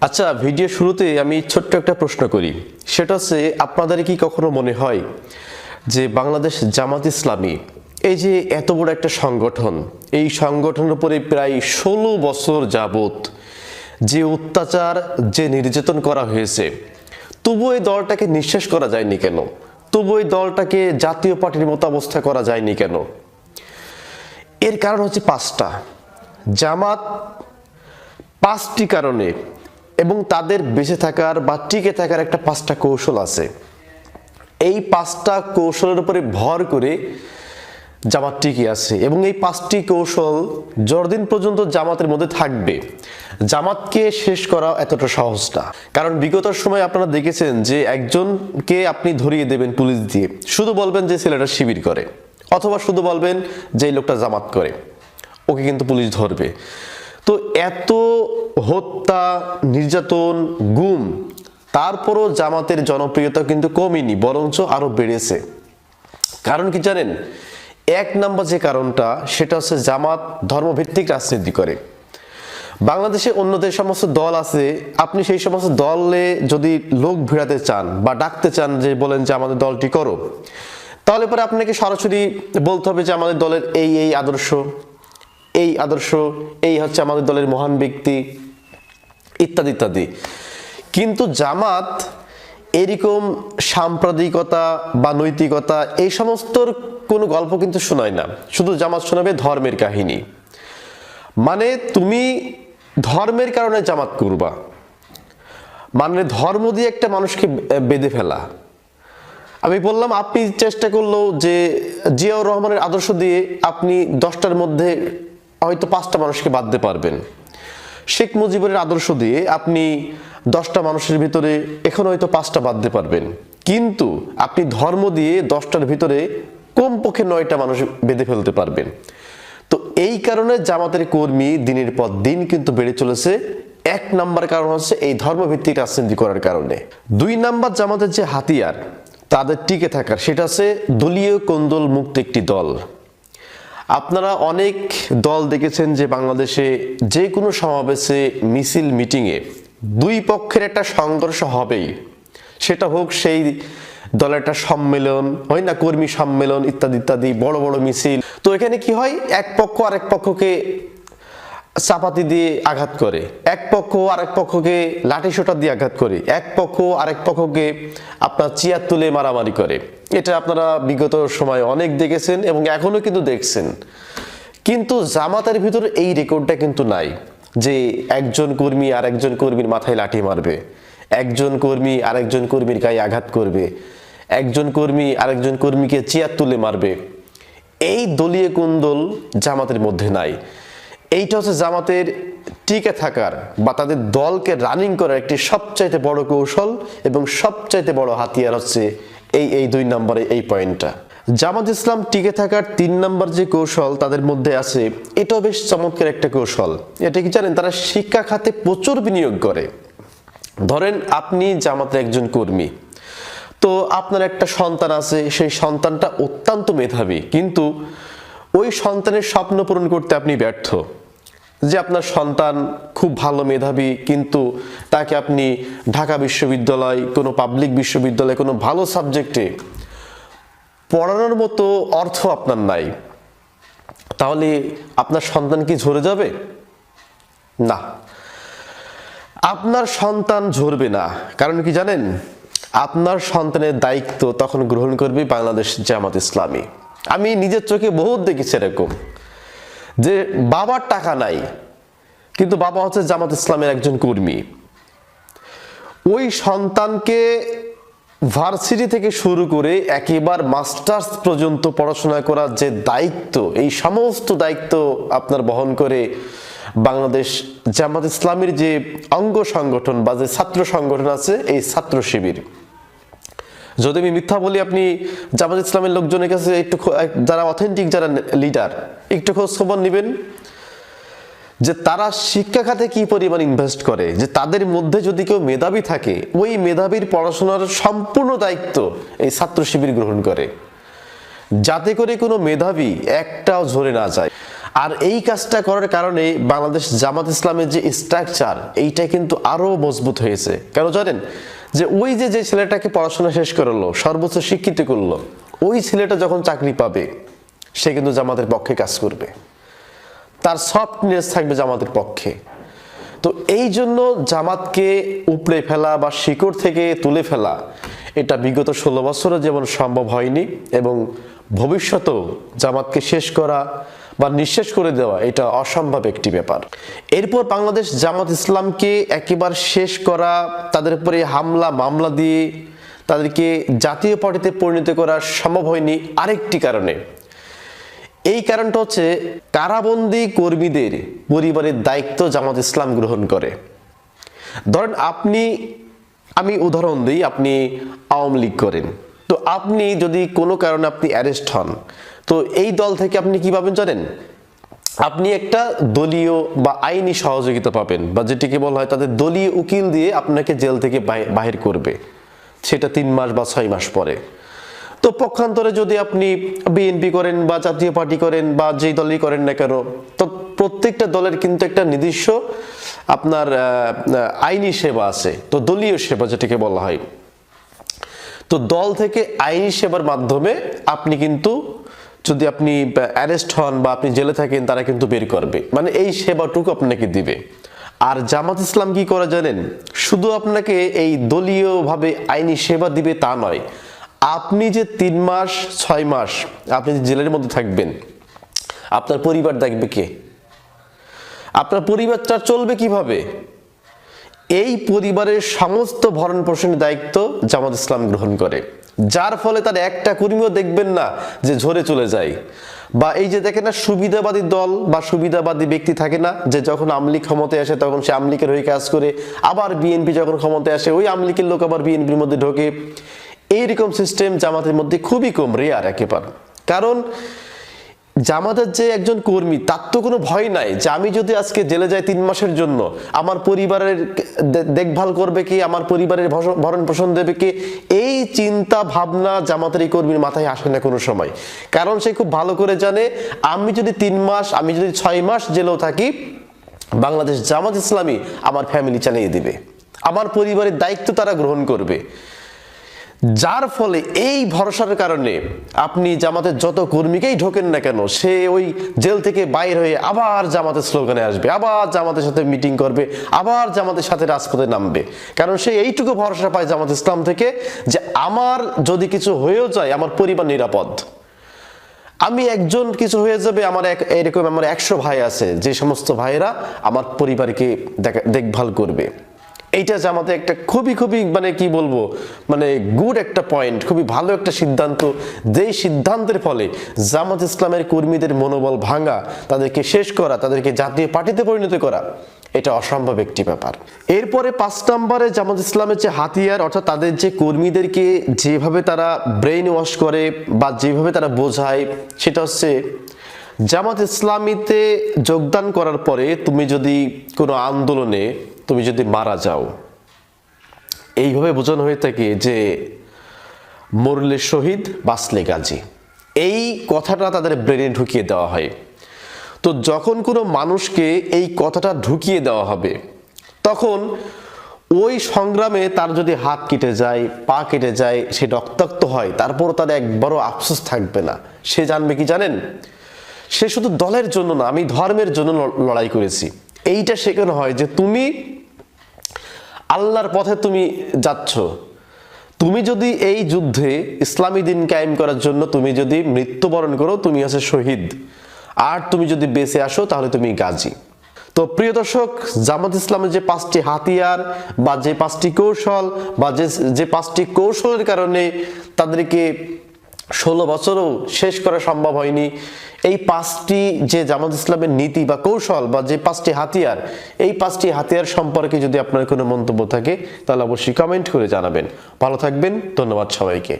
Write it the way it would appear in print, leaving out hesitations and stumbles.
আচ্ছা, ভিডিও শুরুতে আমি ছোট্ট একটা প্রশ্ন করি। সেটা হচ্ছে, আপনাদের কি কখনো মনে হয় যে বাংলাদেশ জামাত ইসলামী এই যে এত বড় একটা সংগঠন, এই সংগঠনের উপরে প্রায় 16 বছর যাবত যে অত্যাচার, যে নির্যাতন করা হয়েছে, তবু এই দলটাকে নিঃশেষ করা যায়নি কেন? তবু এই দলটাকে জাতীয় পার্টির মতো অবস্থা করা যায়নি কেন? এর কারণ হচ্ছে 5টা। জামাত 5টি কারণে, এবং তাদের বেঁচে থাকার বা টিকে থাকার একটা 5টা কৌশল আছে। এই 5টা কৌশলের উপরে ভর করে জামাত টিকে আছে, এবং এই 5টি কৌশল যতদিন পর্যন্ত জামাতের মধ্যে থাকবে, জামাতকে শেষ করা এতটা সহজ না। কারণ বিগত সময় আপনারা দেখেছেন যে একজনকে আপনি ধরিয়ে দেবেন পুলিশ দিয়ে, শুধু বলবেন যে ছেলেটা শিবির করে, অথবা শুধু বলবেন যে এই লোকটা জামাত করে, ওকে কিন্তু পুলিশ ধরবে। তো এত হত্যা, নির্যাতন, গুম, তারপরও জামাতের জনপ্রিয়তা কিন্তু কমেনি, বরঞ্চ আরো বেড়েছে। কারণ কি জানেন? 1 নম্বর যে কারণটা, সেটা হচ্ছে জামাত ধর্মভিত্তিক রাজনীতি করে। বাংলাদেশে অন্য যে সমস্ত দল আছে, আপনি সেই সমস্ত দলে যদি লোক ভিড়াতে চান বা ডাকতে চান, যে বলেন যে আমাদের দলটি করো, তাহলে পরে আপনাকে সরাসরি বলতে হবে যে আমাদের দলের এই এই আদর্শ, এই আদর্শ, এই হচ্ছে আমাদের দলের মহান ব্যক্তি, ইত্যাদি ইত্যাদি। কিন্তু জামাত এরকম সাম্প্রদায়িকতা বা নৈতিকতা, এই সমস্তর কোনো গল্প কিন্তু শোনায় না। শুধু জামাত শোনাবে ধর্মের কাহিনী। মানে তুমি ধর্মের কারণে জামাত করবা, মানে ধর্ম দিয়ে একটা মানুষকে বেঁধে ফেলা। আমি বললাম, আপনি চেষ্টা করলেও যে জিয়াউর রহমানের আদর্শ দিয়ে আপনি 10টার মধ্যে হয়তো 5টা মানুষকে বাঁধতে পারবেন। শেখ মুজিবের আদর্শ দিয়ে আপনি 10টা মানুষের ভিতরে এখন হয়তো 5টা বাঁধতে পারবেন, কিন্তু আপনি ধর্ম দিয়ে 10টার ভিতরে কমপক্ষে 9টা মানুষ বেঁধে ফেলতে পারবেন। তো এই কারণে জামাতের কর্মী দিনের পর দিন কিন্তু বেড়ে চলেছে। 1 নম্বর কারণ হচ্ছে এই ধর্মভিত্তিক রাজনীতি করার কারণে। 2 নম্বর, জামাতের যে হাতিয়ার তাদের টিকে থাকার, সেটা হচ্ছে দলীয় কোন্দল মুক্ত একটি দল। আপনারা অনেক দল দেখেছেন যে বাংলাদেশে যে কোনো সমাবেশে, মিছিল, মিটিংয়ে 2 পক্ষের একটা সংঘর্ষ হবেই। সেটা হোক সেই দলের একটা সম্মেলন, হয় না, কর্মী সম্মেলন ইত্যাদি ইত্যাদি, বড় বড় মিছিল। তো এখানে কি হয়, এক পক্ষ আরেক পক্ষকে চাপাতি দিয়ে আঘাত করে, এক পক্ষ আরেক পক্ষকে লাঠি সোঁটা দিয়ে আঘাত করে, এক পক্ষ আরেক পক্ষকে আপনার চেয়ার তুলে মারামারি করে। এটা আপনারা বিগত সময় অনেক দেখেছেন এবং এখনো কিন্তু দেখছেন। কিন্তু জামাতের ভিতরে এই রেকর্ডটা কিন্তু নাই, যে একজন কর্মী আর একজন কর্মীর মাথায় লাঠি মারবে, একজন কর্মী আরেকজন কর্মীর গায়ে আঘাত করবে, একজন কর্মী আরেকজন কর্মীকে চেয়ার তুলে মারবে। এই দলীয় কোন্দল জামাতের মধ্যে নাই। এইটা হচ্ছে জামাতের টিকে থাকার বা তাদের দলকে রানিং করার একটি সবচাইতে বড় কৌশল এবং সবচাইতে বড় হাতিয়ার হচ্ছে এই 2 নম্বরে এই পয়েন্টটা। জামাত ইসলাম টিকে থাকার 3 নম্বর যে কৌশল তাদের মধ্যে আছে, এটাও বেশ চমৎকার একটা কৌশল। এটা কি জানেন? তারা শিক্ষা খাতে প্রচুর বিনিয়োগ করে। ধরেন আপনি জামাতের একজন কর্মী, তো আপনার একটা সন্তান আছে, সেই সন্তানটা অত্যন্ত মেধাবী, কিন্তু ওই সন্তানের স্বপ্ন পূরণ করতে আপনি ব্যর্থ। যে আপনার সন্তান খুব ভালো মেধাবী, কিন্তু তাকে আপনি ঢাকা বিশ্ববিদ্যালয়, কোনো পাবলিক বিশ্ববিদ্যালয়, কোনো ভালো সাবজেক্টে পড়ানোর মতো অর্থ আপনার নাই, তাহলে আপনার সন্তান কি ঝরে যাবে? না, আপনার সন্তান ঝরবে না। কারণ কি জানেন? আপনার সন্তানের দায়িত্ব তখন গ্রহণ করবে বাংলাদেশ জামাত ইসলামী। আমি নিজের চোখে বহুত দেখেছি এরকম, যে বাবার টাকা নাই, কিন্তু বাবা হচ্ছে জামাত ইসলামের একজন কর্মী। ওই সন্তানকে ভার্সিটি থেকে শুরু করে একেবারে মাস্টার্স পর্যন্ত পড়াশোনা করার যে দায়িত্ব, এই সমস্ত দায়িত্ব আপনার বহন করে বাংলাদেশ জামাত ইসলামীর যে অঙ্গ সংগঠন বা যে ছাত্র সংগঠন আছে, এই ছাত্র শিবির। যদি আমি মিথ্যা বলি, আপনি জামাত ইসলামের লোকজনের কাছে একটু, যারা অথেন্টিক, যারা লিডার, একটু খোঁজ খবর নেবেন যে তারা শিক্ষা খাতে কি পরিমাণ ইনভেস্ট করে। যে তাদের মধ্যে যদি কেউ মেধাবী থাকে, ওই মেধাবীর পড়াশোনার সম্পূর্ণ দায়িত্ব এই ছাত্র শিবির গ্রহণ করে, যাতে করে কোনো মেধাবী একটাও ঝরে না যায়। আর এই কাজটা করার কারণে বাংলাদেশ জামাত ইসলামের যে স্ট্রাকচার এইটা কিন্তু আরো মজবুত হয়েছে। কেন জানেন? যে ওই যে ছেলেটাকে পড়াশোনা শেষ করলো, সর্বোচ্চ শিক্ষিত করলো, ওই ছেলেটা যখন চাকরি পাবে সে কিন্তু জামাতের পক্ষে কাজ করবে, তার সফটনেস থাকবে জামাতের পক্ষে। তো এই জন্য জামাতকে উপড়ে ফেলা বা শিকড় থেকে তুলে ফেলা এটা বিগত 16 বছরে যেমন সম্ভব হয়নি, এবং ভবিষ্যতেও জামাতকে শেষ করা বা নিঃশেষ করে দেওয়া এটা অসম্ভব একটি ব্যাপার। এরপর বাংলাদেশ জামাত ইসলামকে একেবারে শেষ করা, তাদের উপরে হামলা মামলা দিয়ে তাদেরকে জাতীয় পার্টিতে পরিণত করা সম্ভব হয়নি আরেকটি কারণে। এই কারণটা হচ্ছে কারাবন্দী কর্মীদের পরিবারের দায়িত্ব জামাত ইসলাম গ্রহণ করে। ধরেন আমি উদাহরণ দিই, আপনি আওয়ামী লীগ করেন, তো আপনি যদি কোনো কারণে আপনি অ্যারেস্ট হন, তো এই দল থেকে আপনি কি পাবেন জানেন? আপনি একটা দলীয় বা আইনি সহযোগিতা পাবেন, বা যেটিকে বলা হয় তাদের দলীয় উকিল দিয়ে আপনাকে জেল থেকে বাহির করবে, সেটা 3 মাস বা 6 মাস পরে। তো পক্ষান্তরে যদি আপনি বিএনপি করেন বা জাতীয় পার্টি করেন বা যেই দলই করেন না কেন, তো প্রত্যেকটা দলের কিন্তু একটা নির্দিষ্ট আপনার আইনি সেবা আছে, তো দলীয় সেবা যেটাকে বলা হয়। তো দল থেকে আইনি সেবার মাধ্যমে আপনি কিন্তু যদি আপনি অ্যারেস্ট হন বা আপনি জেলে থাকেন, তারা কিন্তু বের করবে, মানে এই সেবাটুকু আপনাকে দিবে। আর জামাত ইসলাম কি করে জানেন? শুধু আপনাকে এই দলীয়ভাবে আইনি সেবা দিবে তা নয়, আপনি যে 3 মাস 6 মাস আপনি যে জেলের মধ্যে থাকবেন, আপনার পরিবার দেখবে কে? আপনার পরিবারটা চলবে কিভাবে? এই পরিবারের সমস্ত ভরণ পোষণের দায়িত্ব জামাত ইসলাম গ্রহণ করে, যার ফলে তার একটা কর্মীও দেখবেন না যে ঝরে চলে যায়। বা এই যে দেখেন না, সুবিধাবাদী দল বা সুবিধাবাদী ব্যক্তি থাকে না, যে যখন আওয়ামী লীগ ক্ষমতায় আসে তখন সে আওয়ামী লীগের হয়ে কাজ করে, আবার বিএনপি যখন ক্ষমতায় আসে ওই আওয়ামী লীগের লোক আবার বিএনপির মধ্যে ঢোকে। এইরকম সিস্টেম জামাতের মধ্যে খুবই কম, রেয়ার একেবারে। কারণ জামাতের যে একজন কর্মী, তার তো কোনো ভয় নাই যে আমি যদি আজকে জেলে যাই 3 মাসের জন্য, আমার পরিবারের দেখভাল করবে কে, আমার পরিবারের ভরণ পোষণ দেবে কে? এই চিন্তা ভাবনা জামাতের এই কর্মীর মাথায় আসে না কোনো সময়। কারণ সে খুব ভালো করে জানে, আমি যদি 3 মাস, আমি যদি 6 মাস জেলেও থাকি, বাংলাদেশ জামাত ইসলামী আমার ফ্যামিলি চালিয়ে দিবে, আমার পরিবারের দায়িত্ব তারা গ্রহণ করবে। যার ফলে এই ভরসার কারণে আপনি জামাতের যত কর্মীকেই ঢোকেন না কেন, সে ওই জেল থেকে বাইর হয়ে আবার জামাতের স্লোগানে আসবে, আবার জামাতের সাথে মিটিং করবে, আবার জামাতের সাথে রাজপথে নামবে। কারণ সে এইটুকু ভরসা পায় জামাত ইসলাম থেকে যে আমার যদি কিছু হয়েও যায় আমার পরিবার নিরাপদ। আমি একজন কিছু হয়ে যাবে, আমার এরকম আমার 100 ভাই আছে, যে সমস্ত ভাইয়েরা আমার পরিবারকে দেখভাল করবে। এইটা জামাতে একটা খুবই মানে কি বলবো, মানে গুড একটা পয়েন্ট, খুবই ভালো একটা সিদ্ধান্ত, যেই সিদ্ধান্তের ফলে জামাত ইসলামের কর্মীদের মনোবল ভাঙা, তাদেরকে শেষ করা, তাদেরকে জাতীয় পার্টিতে পরিণত করা, এটা অসম্ভব একটি ব্যাপার। এরপরে 5 নম্বরে জামাত ইসলামের যে হাতিয়ার, অর্থাৎ তাদের যে কর্মীদেরকে যেভাবে তারা ব্রেইন ওয়াশ করে বা যেভাবে তারা বোঝায়, সেটা হচ্ছে জামাত ইসলামীতে যোগদান করার পরে তুমি যদি কোনো আন্দোলনে তুমি যদি মারা যাও, এইভাবে বোঝানো হয়ে থাকে যে মরলে শহীদ বাঁচলে গাজী, এই কথাটা তাদের ব্রেনে ঢুকিয়ে দেওয়া হয়। তো যখন কোনো মানুষকে এই কথাটা ঢুকিয়ে দেওয়া হবে, তখন ওই সংগ্রামে তার যদি হাত কেটে যায়, পা কেটে যায়, সে রক্তাক্ত হয়, তারপর তার একবারও আফসোস থাকবে না। সে জানবে কি জানেন? সে শুধু দলের জন্য না, আমি ধর্মের জন্য লড়াই করেছি। এইটা শেখানো হয় যে তুমি আল্লাহর পথে তুমি যাচ্ছ, তুমি যদি এই যুদ্ধে ইসলামী দিন কায়েম করার জন্য তুমি যদি মৃত্যুবরণ করো, তুমি হচ্ছে শহীদ, আর তুমি যদি বেঁচে আসো তাহলে তুমি গাজী। তো প্রিয় দর্শক, জামাত ইসলামের যে 5টি হাতিয়ার বা যে 5টি কৌশল বা যে 5টি কৌশলের কারণে তাদেরকে 16 বছরও শেষ করা সম্ভব হয়নি, এই 5টি যে জামাত ইসলামের নীতি বা কৌশল বা যে 5টি হাতিয়ার, এই 5টি হাতিয়ার সম্পর্কে যদি আপনার কোনো মন্তব্য থাকে তাহলে অবশ্যই কমেন্ট করে জানাবেন। ভালো থাকবেন, ধন্যবাদ সবাইকে।